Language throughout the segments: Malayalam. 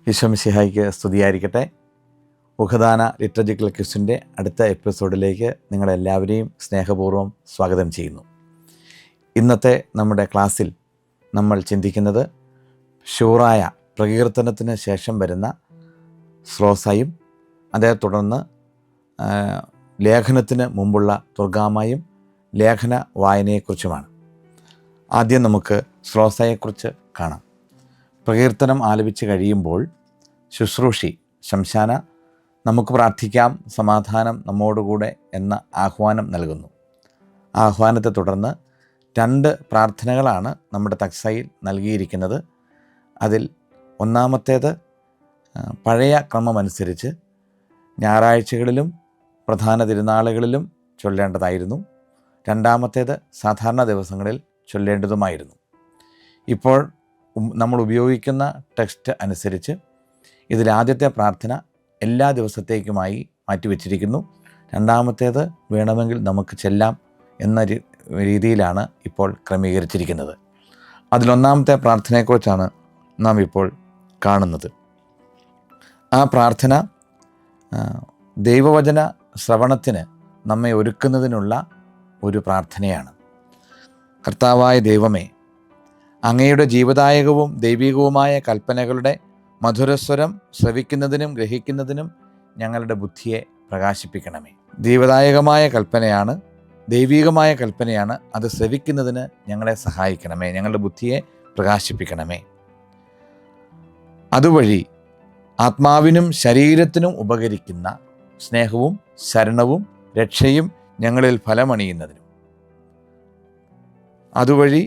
ഈശോ മിശിഹായ്ക്ക് സ്തുതിയായിരിക്കട്ടെ. ഉഹദാന ലിറ്റർജിക്കൽ ക്വിസിൻ്റെ അടുത്ത എപ്പിസോഡിലേക്ക് നിങ്ങളെല്ലാവരെയും സ്നേഹപൂർവ്വം സ്വാഗതം ചെയ്യുന്നു. ഇന്നത്തെ നമ്മുടെ ക്ലാസ്സിൽ നമ്മൾ ചിന്തിക്കുന്നത് ഷൂറായ പ്രകീർത്തനത്തിന് ശേഷം വരുന്ന സ്ലോസായും അതേ തുടർന്ന് ലേഖനത്തിന് മുമ്പുള്ള തുർഗാമായും ലേഖന വായനയെക്കുറിച്ചുമാണ്. ആദ്യം നമുക്ക് സ്ലോസായെക്കുറിച്ച് കാണാം. പ്രകീർത്തനം ആലപിച്ച് കഴിയുമ്പോൾ ശുശ്രൂഷി ശംശാന നമുക്ക് പ്രാർത്ഥിക്കാം, സമാധാനം നമ്മോടുകൂടെ എന്ന ആഹ്വാനം നൽകുന്നു. ആ ആഹ്വാനത്തെ തുടർന്ന് 2 പ്രാർത്ഥനകളാണ് നമ്മുടെ തക്സയിൽ നൽകിയിരിക്കുന്നത്. അതിൽ ഒന്നാമത്തേത് പഴയ ക്രമമനുസരിച്ച് ഞായറാഴ്ചകളിലും പ്രധാന തിരുനാളുകളിലും ചൊല്ലേണ്ടതായിരുന്നു. രണ്ടാമത്തേത് സാധാരണ ദിവസങ്ങളിൽ ചൊല്ലേണ്ടതുമായിരുന്നു. ഇപ്പോൾ നമ്മൾ ഉപയോഗിക്കുന്ന ടെക്സ്റ്റ് അനുസരിച്ച് ഇതിലാദ്യത്തെ പ്രാർത്ഥന എല്ലാ ദിവസത്തേക്കുമായി മാറ്റിവെച്ചിരിക്കുന്നു. രണ്ടാമത്തേത് വേണമെങ്കിൽ നമുക്ക് ചെല്ലാം എന്ന രീതിയിലാണ് ഇപ്പോൾ ക്രമീകരിച്ചിരിക്കുന്നത്. അതിലൊന്നാമത്തെ പ്രാർത്ഥനയെക്കുറിച്ചാണ് നാം ഇപ്പോൾ കാണുന്നത്. ആ പ്രാർത്ഥന ദൈവവചന ശ്രവണത്തിന് നമ്മെ ഒരുക്കുന്നതിനുള്ള ഒരു പ്രാർത്ഥനയാണ്. കർത്താവായ ദൈവമേ, അങ്ങയുടെ ജീവദായകവും ദൈവികവുമായ കൽപ്പനകളുടെ മധുരസ്വരം ശ്രവിക്കുന്നതിനും ഗ്രഹിക്കുന്നതിനും ഞങ്ങളുടെ ബുദ്ധിയെ പ്രകാശിപ്പിക്കണമേ. ജീവദായകമായ കൽപ്പനയാണ്, ദൈവികമായ കൽപ്പനയാണ്. അത് ശ്രവിക്കുന്നതിന് ഞങ്ങളെ സഹായിക്കണമേ, ഞങ്ങളുടെ ബുദ്ധിയെ പ്രകാശിപ്പിക്കണമേ. അതുവഴി ആത്മാവിനും ശരീരത്തിനും ഉപകരിക്കുന്ന സ്നേഹവും ശരണവും രക്ഷയും ഞങ്ങളിൽ ഫലമണിയുന്നതിനും, അതുവഴി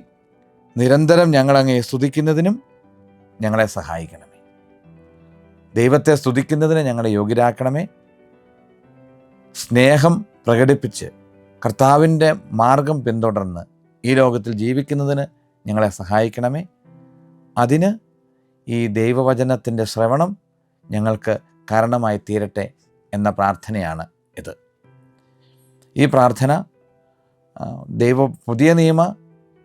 നിരന്തരം ഞങ്ങളങ്ങയെ സ്തുതിക്കുന്നതിനും ഞങ്ങളെ സഹായിക്കണമേ. ദൈവത്തെ സ്തുതിക്കുന്നതിന് ഞങ്ങളെ യോഗ്യരാക്കണമേ. സ്നേഹം പ്രകടിപ്പിച്ച് കർത്താവിൻ്റെ മാർഗം പിന്തുടർന്ന് ഈ ലോകത്തിൽ ജീവിക്കുന്നതിന് ഞങ്ങളെ സഹായിക്കണമേ. അതിന് ഈ ദൈവവചനത്തിൻ്റെ ശ്രവണം ഞങ്ങൾക്ക് കാരണമായി തീരട്ടെ എന്ന പ്രാർത്ഥനയാണ് ഇത്. ഈ പ്രാർത്ഥന പുതിയ നിയമ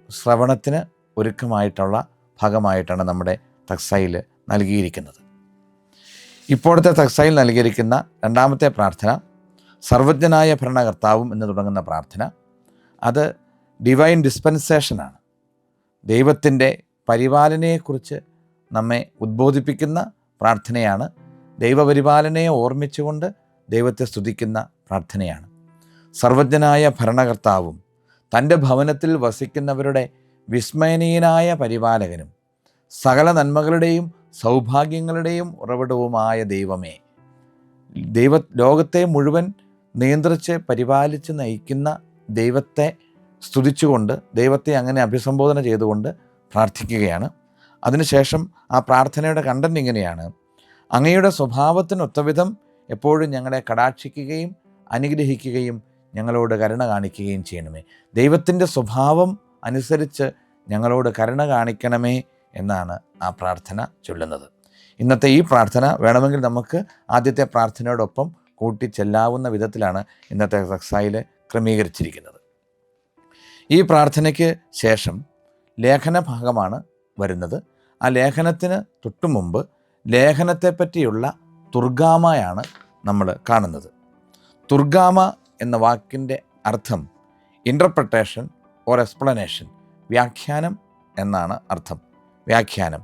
ശ്രവണത്തിന് ഒരുക്കമായിട്ടുള്ള ഭാഗമായിട്ടാണ് നമ്മുടെ തക്സയിൽ നൽകിയിരിക്കുന്നത്. ഇപ്പോഴത്തെ തക്സയിൽ നൽകിയിരിക്കുന്ന രണ്ടാമത്തെ പ്രാർത്ഥന സർവജ്ഞനായ ഭരണകർത്താവും എന്ന് തുടങ്ങുന്ന പ്രാർത്ഥന. അത് ഡിവൈൻ ഡിസ്പെൻസേഷനാണ്. ദൈവത്തിൻ്റെ പരിപാലനയെക്കുറിച്ച് നമ്മെ ഉദ്ബോധിപ്പിക്കുന്ന പ്രാർത്ഥനയാണ്. ദൈവപരിപാലനയെ ഓർമ്മിച്ചുകൊണ്ട് ദൈവത്തെ സ്തുതിക്കുന്ന പ്രാർത്ഥനയാണ്. സർവജ്ഞനായ ഭരണകർത്താവും തൻ്റെ ഭവനത്തിൽ വസിക്കുന്നവരുടെ വിസ്മയനീയനായ പരിപാലകനും സകല നന്മകളുടെയും സൗഭാഗ്യങ്ങളുടെയും ഉറവിടവുമായ ദൈവമേ, ലോകത്തെ മുഴുവൻ നിയന്ത്രിച്ച് പരിപാലിച്ച് നയിക്കുന്ന ദൈവത്തെ സ്തുതിച്ചുകൊണ്ട്, ദൈവത്തെ അങ്ങനെ അഭിസംബോധന ചെയ്തുകൊണ്ട് പ്രാർത്ഥിക്കുകയാണ്. അതിനുശേഷം ആ പ്രാർത്ഥനയുടെ കണ്ടന്റ് ഇങ്ങനെയാണ്: അങ്ങയുടെ സ്വഭാവത്തിനൊത്തവിധം എപ്പോഴും ഞങ്ങളെ കടാക്ഷിക്കുകയും അനുഗ്രഹിക്കുകയും ഞങ്ങളോട് കരുണ കാണിക്കുകയും ചെയ്യണമേ. ദൈവത്തിൻ്റെ സ്വഭാവം അനുസരിച്ച് ഞങ്ങളോട് കരുണ കാണിക്കണമേ എന്നാണ് ആ പ്രാർത്ഥന ചൊല്ലുന്നത്. ഇന്നത്തെ ഈ പ്രാർത്ഥന വേണമെങ്കിൽ നമുക്ക് ആദ്യത്തെ പ്രാർത്ഥനയോടൊപ്പം കൂട്ടിച്ചെല്ലാവുന്ന വിധത്തിലാണ് ഇന്നത്തെ തക്സയിൽ ക്രമീകരിച്ചിരിക്കുന്നത്. ഈ പ്രാർത്ഥനയ്ക്ക് ശേഷം ലേഖന ഭാഗമാണ് വരുന്നത്. ആ ലേഖനത്തിന് തൊട്ടു മുമ്പ് ലേഖനത്തെപ്പറ്റിയുള്ള തുർഗാമയാണ് നമ്മൾ കാണുന്നത്. തുർഗാമ എന്ന വാക്കിൻ്റെ അർത്ഥം ഇൻ്റർപ്രട്ടേഷൻ ഓർ എക്സ്പ്ലനേഷൻ, വ്യാഖ്യാനം എന്നാണ് അർത്ഥം. വ്യാഖ്യാനം,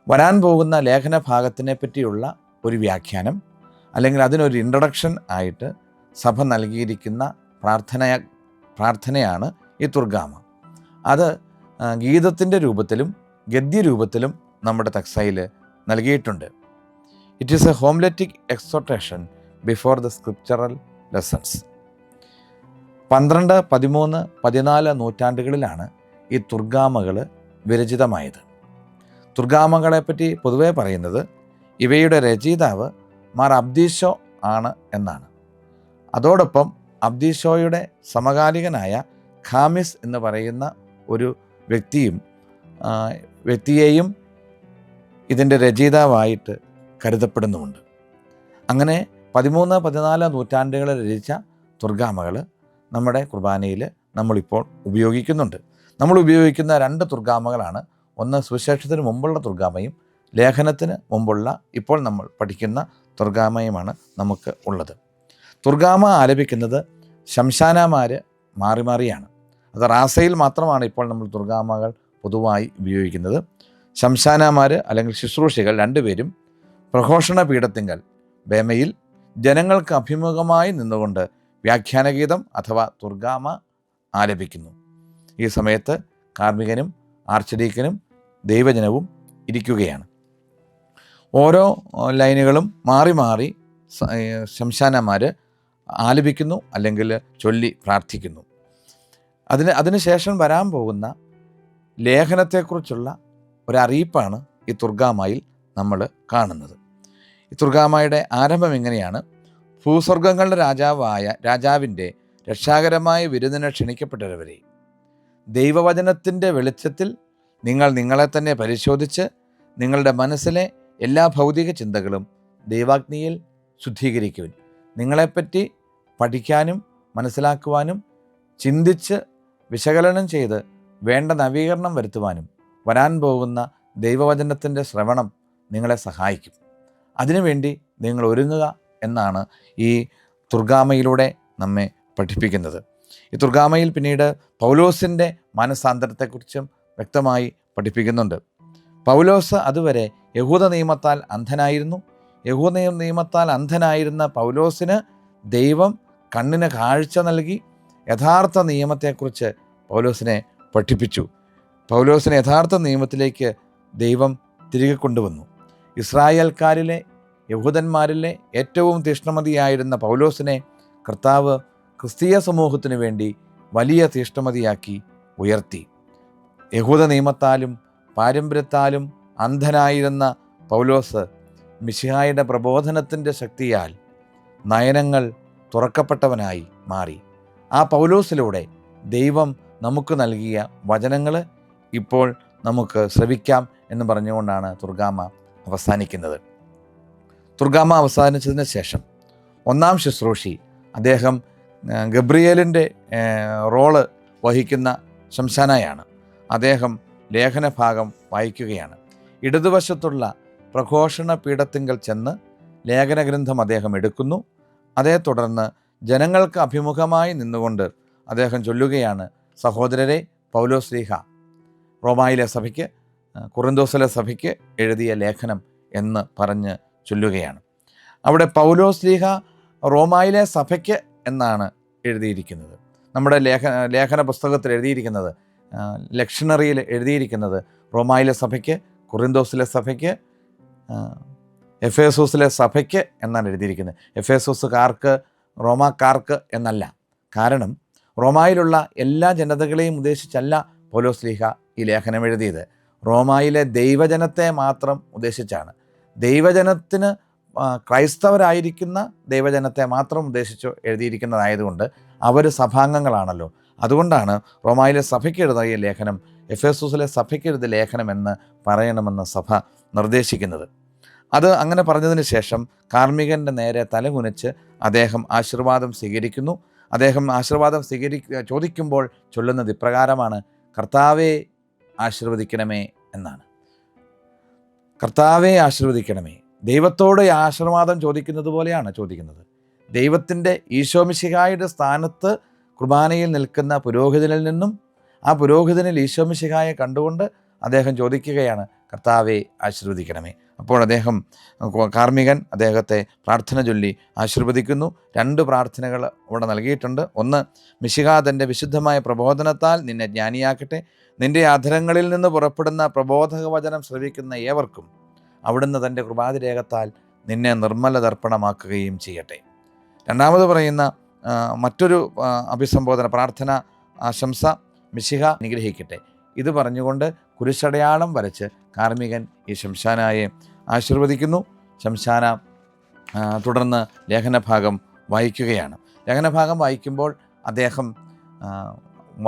വരാൻ പോകുന്ന ലേഖന ഭാഗത്തിനെ പറ്റിയുള്ള ഒരു വ്യാഖ്യാനം, അല്ലെങ്കിൽ അതിനൊരു ഇൻട്രൊഡക്ഷൻ ആയിട്ട് സഭ നൽകിയിരിക്കുന്ന പ്രാർത്ഥനയാണ് ഈ തുർഗാമ. അത് ഗീതത്തിൻ്റെ രൂപത്തിലും ഗദ്യരൂപത്തിലും നമ്മുടെ തക്സയിൽ നൽകിയിട്ടുണ്ട്. It is a homiletic exhortation before the scriptural lessons. 12, 13, 14 നൂറ്റാണ്ടുകളിലാണ് ഈ തുർഗാമകൾ വിരചിതമായത്. തുർഗാമകളെപ്പറ്റി പൊതുവെ പറയുന്നത് ഇവയുടെ രചയിതാവ് മാർ അബ്ദീശോ ആണ് എന്നാണ്. അതോടൊപ്പം അബ്ദീശോയുടെ സമകാലികനായ ഖാമിസ് എന്ന് പറയുന്ന ഒരു വ്യക്തിയെയും ഇതിൻ്റെ രചയിതാവായിട്ട് കരുതപ്പെടുന്നുമുണ്ട്. അങ്ങനെ 13, 14 നൂറ്റാണ്ടുകളിൽ രചിച്ച തുർഗാമകൾ നമ്മുടെ കുർബാനയിൽ നമ്മളിപ്പോൾ ഉപയോഗിക്കുന്നുണ്ട്. നമ്മൾ ഉപയോഗിക്കുന്ന 2 തുർഗാമകളാണ്. ഒന്ന് സുവിശേഷത്തിന് മുമ്പുള്ള തുർഗാമയും ലേഖനത്തിന് മുമ്പുള്ള ഇപ്പോൾ നമ്മൾ പഠിക്കുന്ന തുർഗാമയുമാണ് നമുക്ക് ഉള്ളത്. തുർഗാമ ആലപിക്കുന്നത് ശംശാനമാർ മാറി മാറിയാണ്. അത് റാസയിൽ മാത്രമാണ് ഇപ്പോൾ നമ്മൾ തുർഗാമകൾ പൊതുവായി ഉപയോഗിക്കുന്നത്. ശംശാനമാർ അല്ലെങ്കിൽ ശുശ്രൂഷികൾ രണ്ടുപേരും പ്രഘോഷണ പീഠത്തിങ്കൽ ബേമയിൽ ജനങ്ങൾക്ക് അഭിമുഖമായി നിന്നുകൊണ്ട് വ്യാഖ്യാനഗീതം അഥവാ തുർഗാമ ആലപിക്കുന്നു. ഈ സമയത്ത് കാർമികനും ആർച്ചഡീക്കനും ദൈവജനവും ഇരിക്കുകയാണ്. ഓരോ ലൈനുകളും മാറി മാറി ശംശാനമാർ ആലപിക്കുന്നു അല്ലെങ്കിൽ ചൊല്ലി പ്രാർത്ഥിക്കുന്നു. അതിനുശേഷം വരാൻ പോകുന്ന ലേഖനത്തെക്കുറിച്ചുള്ള ഒരറിയിപ്പാണ് ഈ തുർഗാമയിൽ നമ്മൾ കാണുന്നത്. ഈ തുർഗാമയുടെ ആരംഭം ഇങ്ങനെയാണ്: ഭൂസ്വർഗങ്ങളുടെ രാജാവിൻ്റെ രക്ഷാകരമായ വിരുന്നിനെ ക്ഷണിക്കപ്പെട്ടവരെ, ദൈവവചനത്തിൻ്റെ വെളിച്ചത്തിൽ നിങ്ങൾ നിങ്ങളെ തന്നെ പരിശോധിച്ച് നിങ്ങളുടെ മനസ്സിലെ എല്ലാ ഭൗതിക ചിന്തകളും ദൈവാഗ്നിയിൽ ശുദ്ധീകരിക്കുവിൻ. നിങ്ങളെപ്പറ്റി പഠിക്കാനും മനസ്സിലാക്കുവാനും ചിന്തിച്ച് വിശകലനം ചെയ്ത് വേണ്ട നവീകരണം വരുത്തുവാനും വരാൻ പോകുന്ന ദൈവവചനത്തിൻ്റെ ശ്രവണം നിങ്ങളെ സഹായിക്കും. അതിനുവേണ്ടി നിങ്ങൾ ഒരുങ്ങുക എന്നാണ് ഈ തുർഗാമയിലൂടെ നമ്മെ പഠിപ്പിക്കുന്നത്. ഈ തുർഗാമയിൽ പിന്നീട് പൗലോസിൻ്റെ മാനസാന്തരത്തെക്കുറിച്ചും വ്യക്തമായി പഠിപ്പിക്കുന്നുണ്ട്. പൗലോസ് അതുവരെ യഹൂദ നിയമത്താൽ അന്ധനായിരുന്നു. യഹൂദ നിയമത്താൽ അന്ധനായിരുന്ന പൗലോസിന് ദൈവം കണ്ണിന് കാഴ്ച നൽകി യഥാർത്ഥ നിയമത്തെക്കുറിച്ച് പൗലോസിനെ പഠിപ്പിച്ചു. പൗലോസിനെ യഥാർത്ഥ നിയമത്തിലേക്ക് ദൈവം തിരികെ കൊണ്ടുവന്നു. ഇസ്രായേൽക്കാരിലെ യഹൂദന്മാരിലെ ഏറ്റവും തീഷ്ണമതിയായിരുന്ന പൗലോസിനെ കർത്താവ് ക്രിസ്തീയ സമൂഹത്തിനു വേണ്ടി വലിയ തീഷ്ണമതിയാക്കി ഉയർത്തി. യഹൂദ നിയമത്താലും പാരമ്പര്യത്താലും അന്ധനായിരുന്ന പൗലോസ് മിശിഹായുടെ പ്രബോധനത്തിൻ്റെ ശക്തിയാൽ നയനങ്ങൾ തുറക്കപ്പെട്ടവനായി മാറി. ആ പൗലോസിലൂടെ ദൈവം നമുക്ക് നൽകിയ വചനങ്ങൾ ഇപ്പോൾ നമുക്ക് ശ്രവിക്കാം എന്ന് പറഞ്ഞുകൊണ്ടാണ് തുർഗാമ അവസാനിക്കുന്നത്. തുർഗാമ അവസാനിച്ചതിന് ശേഷം ഒന്നാം ശുശ്രൂഷി അദ്ദേഹം ഗബ്രിയേലിൻ്റെ റോള് വഹിക്കുന്ന ശംശാനയാണ്. അദ്ദേഹം ലേഖനഭാഗം വായിക്കുകയാണ്. ഇടതുവശത്തുള്ള പ്രഘോഷണ പീഠത്തിങ്കൽ ചെന്ന് ലേഖനഗ്രന്ഥം അദ്ദേഹം എടുക്കുന്നു. അതേ തുടർന്ന് ജനങ്ങൾക്ക് അഭിമുഖമായി നിന്നുകൊണ്ട് അദ്ദേഹം ചൊല്ലുകയാണ്: സഹോദരരെ, പൗലോസ്ലീഹ റോമായിലെ സഭയ്ക്ക്, കൊറിന്തോസിലെ സഭയ്ക്ക് എഴുതിയ ലേഖനം എന്ന് പറഞ്ഞ് ചൊല്ലുകയാണ്. അവിടെ പൗലോസ്ലീഹ റോമായിലെ സഭയ്ക്ക് എന്നാണ് എഴുതിയിരിക്കുന്നത്. നമ്മുടെ ലേഖന പുസ്തകത്തിൽ എഴുതിയിരിക്കുന്നത്, ലക്ഷണറിയിൽ എഴുതിയിരിക്കുന്നത് റോമായിലെ സഭയ്ക്ക്, കൊറിന്തോസിലെ സഭയ്ക്ക്, എഫേസോസിലെ സഭയ്ക്ക് എന്നാണ് എഴുതിയിരിക്കുന്നത്. എഫേസോസുകാർക്ക്, റോമാക്കാർക്ക് എന്നല്ല. കാരണം റോമായിലുള്ള എല്ലാ ജനതകളെയും ഉദ്ദേശിച്ചല്ല പൗലോസ്ലീഹ ഈ ലേഖനം എഴുതിയത്. റോമായിലെ ദൈവജനത്തെ മാത്രം ഉദ്ദേശിച്ചാണ്. ദൈവജനത്തിന് ക്രൈസ്തവരായിരിക്കുന്ന ദൈവജനത്തെ മാത്രം ഉദ്ദേശിച്ച് എഴുതിയിരിക്കുന്നതായതുകൊണ്ട് അവർ സഭാംഗങ്ങളാണല്ലോ. അതുകൊണ്ടാണ് റോമായിലെ സഭയ്ക്ക് എഴുതിയ ലേഖനം എഫേസോസിലെ സഭയ്ക്ക് എഴുതിയ ലേഖനം എന്ന് പറയണമെന്ന് സഭ നിർദ്ദേശിക്കുന്നത്. അത് അങ്ങനെ പറഞ്ഞതിന് ശേഷം കാർമികൻ്റെ നേരെ തലകുനിച്ച് അദ്ദേഹം ആശീർവാദം സ്വീകരിക്കുന്നു. അദ്ദേഹം ആശീർവാദം ചോദിക്കുമ്പോൾ ചൊല്ലുന്നത് ഇപ്രകാരമാണ്: കർത്താവെ ആശീർവദിക്കണമേ എന്നാണ്. കർത്താവെ ആശീർവദിക്കണമേ. ദൈവത്തോട് ആശീർവാദം ചോദിക്കുന്നത് പോലെയാണ് ചോദിക്കുന്നത്. ദൈവത്തിൻ്റെ ഈശോമിശിഹായുടെ സ്ഥാനത്ത് കുർബാനയിൽ നിൽക്കുന്ന പുരോഹിതനിൽ നിന്നും ആ പുരോഹിതനിൽ ഈശോമിശിഹായെ കണ്ടുകൊണ്ട് അദ്ദേഹം ചോദിക്കുകയാണ്: കർത്താവെ ആശീർവദിക്കണമേ. അപ്പോൾ അദ്ദേഹം കാർമികൻ അദ്ദേഹത്തെ പ്രാർത്ഥന ചൊല്ലി ആശീർവദിക്കുന്നു. 2 പ്രാർത്ഥനകൾ ഇവിടെ നൽകിയിട്ടുണ്ട്. ഒന്ന്, മിശിഹാ തൻ്റെ വിശുദ്ധമായ പ്രബോധനത്താൽ നിന്നെ ജ്ഞാനിയാക്കട്ടെ. നിൻ്റെ അധരങ്ങളിൽ നിന്ന് പുറപ്പെടുന്ന പ്രബോധക വചനം ശ്രവിക്കുന്ന ഏവർക്കും അവിടുന്ന് തൻ്റെ കൃപാതിരേകത്താൽ നിന്നെ നിർമ്മല ദർപ്പണമാക്കുകയും ചെയ്യട്ടെ. രണ്ടാമത് പറയുന്ന മറ്റൊരു അഭിസംബോധന, പ്രാർത്ഥന, ആശംസ, മിശിഹ അനുഗ്രഹിക്കട്ടെ. ഇത് പറഞ്ഞുകൊണ്ട് കുരിശടയാളം വരച്ച് കാർമികൻ ഈ ശംശാനയെ ആശീർവദിക്കുന്നു. ശംശാന തുടർന്ന് ലേഖനഭാഗം വായിക്കുകയാണ്. ലേഖനഭാഗം വായിക്കുമ്പോൾ അദ്ദേഹം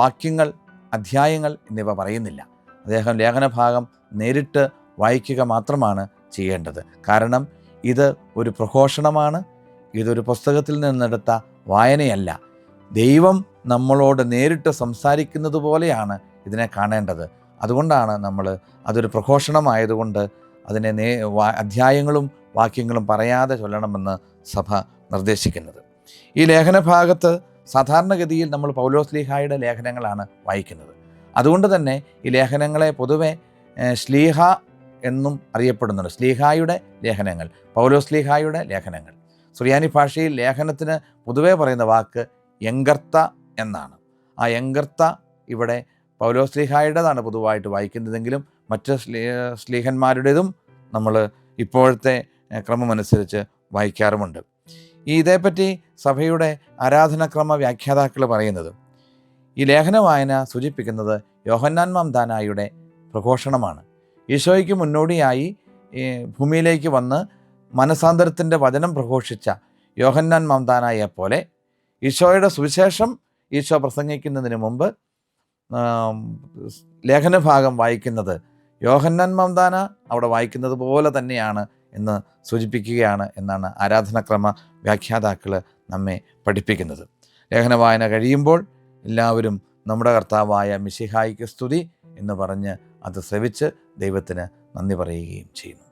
വാക്യങ്ങൾ, അധ്യായങ്ങൾ എന്നിവ പറയുന്നില്ല. അദ്ദേഹം ലേഖനഭാഗം നേരിട്ട് വായിക്കുക മാത്രമാണ് ചെയ്യേണ്ടത്. കാരണം ഇത് ഒരു പ്രഘോഷണമാണ്. ഇതൊരു പുസ്തകത്തിൽ നിന്നെടുത്ത വായനയല്ല. ദൈവം നമ്മളോട് നേരിട്ട് സംസാരിക്കുന്നത് പോലെയാണ് ഇതിനെ കാണേണ്ടത്. അതുകൊണ്ടാണ് നമ്മൾ അതൊരു പ്രഘോഷണമായതുകൊണ്ട് അതിനെ അധ്യായങ്ങളും വാക്യങ്ങളും പറയാതെ ചൊല്ലണമെന്ന് സഭ നിർദ്ദേശിക്കുന്നത്. ഈ ലേഖന ഭാഗത്ത് സാധാരണഗതിയിൽ നമ്മൾ പൗലോസ്ലീഹായുടെ ലേഖനങ്ങളാണ് വായിക്കുന്നത്. അതുകൊണ്ട് തന്നെ ഈ ലേഖനങ്ങളെ പൊതുവെ ശ്ലീഹ എന്നും അറിയപ്പെടുന്നുണ്ട്. ശ്ലീഹായുടെ ലേഖനങ്ങൾ, പൗലോസ്ലീഹായുടെ ലേഖനങ്ങൾ. സുറിയാനി ഭാഷയിൽ ലേഖനത്തിന് പൊതുവെ പറയുന്ന വാക്ക് എങ്കർത്ത എന്നാണ്. ആ എങ്കർത്ത ഇവിടെ പൗലോസ്ലീഹായുടേതാണ് പൊതുവായിട്ട് വായിക്കുന്നതെങ്കിലും മറ്റ് ശ്ലീഹന്മാരുടേതും നമ്മൾ ഇപ്പോഴത്തെ ക്രമമനുസരിച്ച് വായിക്കാറുമുണ്ട്. ഇതേപ്പറ്റി സഭയുടെ ആരാധനാക്രമ വ്യാഖ്യാതാക്കൾ പറയുന്നത്, ഈ ലേഖന വായന സൂചിപ്പിക്കുന്നത് യോഹന്നാൻ മാംദാനായുടെ പ്രഘോഷണമാണ്. ഈശോയ്ക്ക് മുന്നോടിയായി ഭൂമിയിലേക്ക് വന്ന് മനസാന്തരത്തിൻ്റെ വചനം പ്രഘോഷിച്ച യോഹന്നാൻ മാംദാനായെ പോലെ ഈശോയുടെ സുവിശേഷം ഈശോ പ്രസംഗിക്കുന്നതിന് മുമ്പ് ലേഖനഭാഗം വായിക്കുന്നത് യോഹന്നാൻ മാംദാന അവിടെ വായിക്കുന്നത് പോലെ തന്നെയാണ് എന്ന് സൂചിപ്പിക്കുകയാണ് എന്നാണ് ആരാധനാക്രമ വ്യാഖ്യാതാക്കൾ നമ്മെ പഠിപ്പിക്കുന്നത്. ലേഖന വായന കഴിയുമ്പോൾ എല്ലാവരും നമ്മുടെ കർത്താവായ മിശിഹായിക്ക് സ്തുതി എന്ന് പറഞ്ഞ് അത് ശ്രവിച്ച് ദൈവത്തിന് നന്ദി പറയുകയും ചെയ്യുന്നു.